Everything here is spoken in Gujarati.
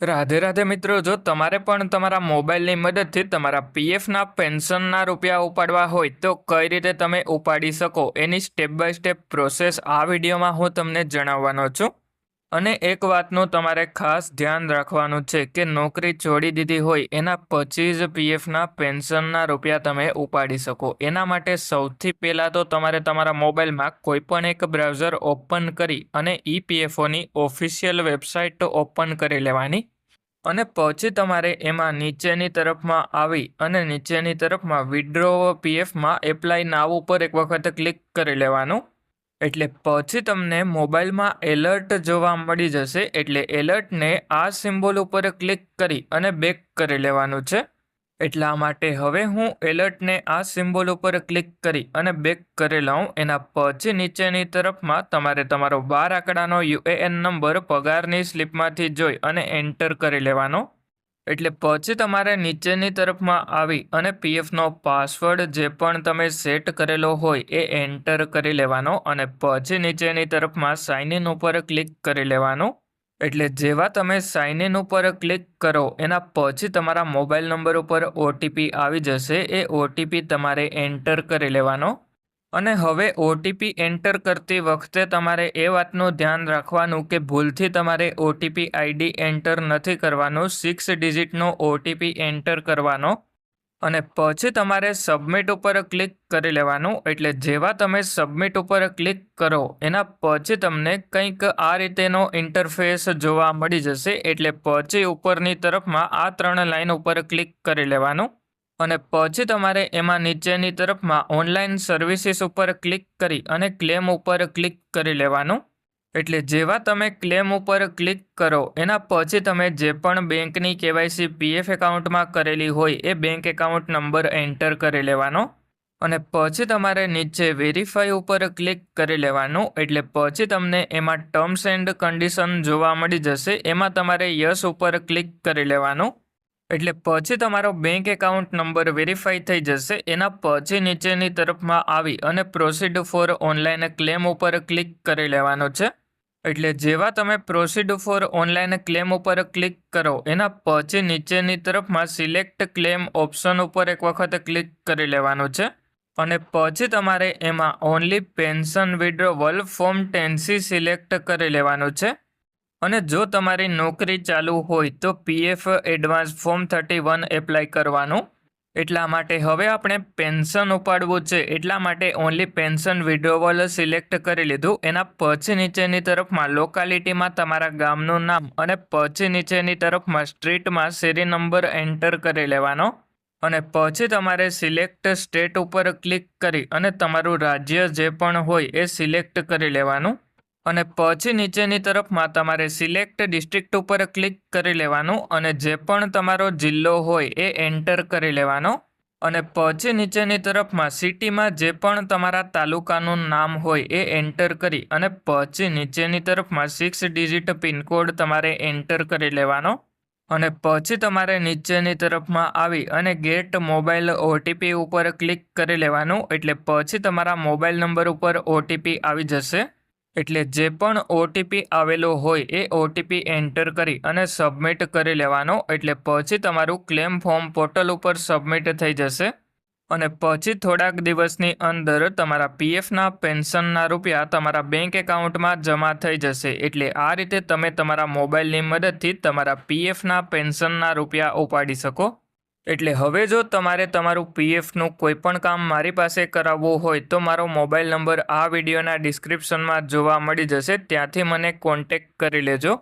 રાધે રાધે મિત્રો, જો તમારે પણ તમારા મોબાઈલની મદદથી તમારા પીએફના પેન્શનના રૂપિયા ઉપાડવા હોય તો કઈ રીતે તમે ઉપાડી શકો એની સ્ટેપ બાય સ્ટેપ પ્રોસેસ આ વિડીયોમાં હું તમને જણાવવાનો છું. અને એક વાતનું તમારે ખાસ ધ્યાન રાખવાનું છે કે નોકરી છોડી દીધી હોય એના પછી જ પીએફના પેન્શનના રૂપિયા તમે ઉપાડી શકો. એના માટે સૌથી પહેલાં તો તમારે તમારા મોબાઈલમાં કોઈપણ એક બ્રાઉઝર ઓપન કરી અને ઈપીએફઓની ઓફિશિયલ વેબસાઇટ ઓપન કરી લેવાની. અને પછી તમારે એમાં નીચેની તરફમાં આવી અને નીચેની તરફમાં વિડ્રો પીએફમાં એપ્લાય નાવ ઉપર એક વખત ક્લિક કરી લેવાનું. એટલે પછી તમને મોબાઈલમાં એલર્ટ જોવા મળી જશે. એટલે એલર્ટને આ સિમ્બોલ ઉપર ક્લિક કરી અને બેક કરી લેવાનું છે. એટલા માટે હવે હું એલર્ટને આ સિમ્બોલ ઉપર ક્લિક કરી અને બેક કરી લઉં. એના પછી નીચેની તરફમાં તમારે તમારો 12 આંકડાનો યુએએન નંબર પગારની સ્લિપમાંથી જોઈ અને એન્ટર કરી લેવાનો. એટલે પછી તમારે નીચેની તરફમાં આવી અને પીએફનો પાસવર્ડ જે પણ તમે સેટ કરેલો હોય એ એન્ટર કરી લેવાનો. અને પછી નીચેની તરફમાં સાઇન ઇન ઉપર ક્લિક કરી લેવાનું. એટલે જેવા તમે સાઇન ઇન ઉપર ક્લિક કરો એના પછી તમારા મોબાઈલ નંબર ઉપર ઓટીપી આવી જશે. એ ઓટીપી તમારે એન્ટર કરી લેવાનો. અને હવે ઓટીપી એન્ટર કરતી વખતે તમારે એ વાતનું ધ્યાન રાખવાનું કે ભૂલથી તમારે ઓટીપી આઈડી એન્ટર નથી કરવાનું. 6 ડિજિટનો ઓટીપી એન્ટર કરવાનો. અને પછી તમારે સબમિટ ઉપર ક્લિક કરી લેવાનું. એટલે જેવા તમે સબમિટ ઉપર ક્લિક કરો એના પછી તમને કંઈક આ રીતેનો ઇન્ટરફેસ જોવા મળી જશે. એટલે પછી ઉપરની તરફમાં આ 3 લાઇન ઉપર ક્લિક કરી લેવાનું. અને પછી તમારે એમાં નીચેની તરફમાં ઓનલાઈન સર્વિસીસ ઉપર ક્લિક કરી અને ક્લેમ ઉપર ક્લિક કરી લેવાનું. એટલે જેવા તમે ક્લેમ ઉપર ક્લિક કરો એના પછી તમે જે પણ બેંકની કેવાયસી પીએફ એકાઉન્ટમાં કરેલી હોય એ બેંક એકાઉન્ટ નંબર એન્ટર કરી લેવાનો. અને પછી તમારે નીચે વેરીફાઈ ઉપર ક્લિક કરી લેવાનું. એટલે પછી તમને એમાં ટર્મ્સ એન્ડ કન્ડિશન જોવા મળી જશે. એમાં તમારે યસ ઉપર ક્લિક કરી લેવાનું. એટલે પછી તમારો બેંક એકાઉન્ટ નંબર વેરીફાઈ થઈ જશે. એના પછી નીચેની તરફમાં આવી અને પ્રોસીડ ફોર ઓનલાઈન ક્લેમ ઉપર ક્લિક કરી લેવાનો છે. એટલે જેવા તમે પ્રોસીડ ફોર ઓનલાઈન ક્લેમ ઉપર ક્લિક કરો એના પછી નીચેની તરફમાં સિલેક્ટ ક્લેમ ઓપ્શન ઉપર એક વખત ક્લિક કરી લેવાનું છે. અને પછી તમારે એમાં only pension withdrawal form 10C select કરી લેવાનું છે. અને જો તમારી નોકરી ચાલુ હોય તો પીએફ એડવાન્સ ફોર્મ 31 એપ્લાય કરવાનું. એટલા માટે હવે આપણે પેન્શન ઉપાડવું છે. એટલા માટે ઓનલી પેન્શન વિડ્રોવલ સિલેક્ટ કરી લીધું. એના પછી નીચેની તરફમાં લોકાલિટીમાં તમારા ગામનું નામ અને પછી નીચેની તરફમાં સ્ટ્રીટમાં શેરી નંબર એન્ટર કરી લેવાનો. અને પછી તમારે સિલેક્ટ સ્ટેટ ઉપર ક્લિક કરી અને તમારું રાજ્ય જે પણ હોય એ સિલેક્ટ કરી લેવાનું. અને પછી નીચેની તરફમાં તમારે સિલેક્ટ ડિસ્ટ્રિક્ટ ઉપર ક્લિક કરી લેવાનું. અને જે પણ તમારો જિલ્લો હોય એ એન્ટર કરી લેવાનો. અને પછી નીચેની તરફમાં સિટીમાં જે પણ તમારા તાલુકાનું નામ હોય એ એન્ટર કરી અને પછી નીચેની તરફમાં 6 ડિજિટ પિનકોડ તમારે એન્ટર કરી લેવાનો. અને પછી તમારે નીચેની તરફમાં આવી અને ગેટ મોબાઈલ ઓટીપી ઉપર ક્લિક કરી લેવાનું. એટલે પછી તમારા મોબાઈલ નંબર ઉપર ઓટીપી આવી જશે. એટલે જે પણ ઓટીપી આવેલો હોય એ ઓટીપી એન્ટર કરી અને સબમિટ કરી લેવાનો. એટલે પછી તમારું ક્લેમ ફોર્મ પોર્ટલ ઉપર સબમિટ થઈ જશે. અને પછી થોડાક દિવસની અંદર તમારા પીએફના પેન્શનના રૂપિયા તમારા બેંક એકાઉન્ટમાં જમા થઈ જશે. એટલે આ રીતે તમે તમારા મોબાઈલની મદદથી તમારા પીએફના પેન્શનના રૂપિયા ઉપાડી શકો. એટલે હવે જો તમારે તમારું પીએફનું કોઈ પણ કામ મારી પાસે કરાવવું હોય તો મારો મોબાઈલ નંબર આ વિડીયોના ડિસ્ક્રિપ્શનમાં જોવા મળી જશે. ત્યાંથી મને કોન્ટેક્ટ કરી લેજો.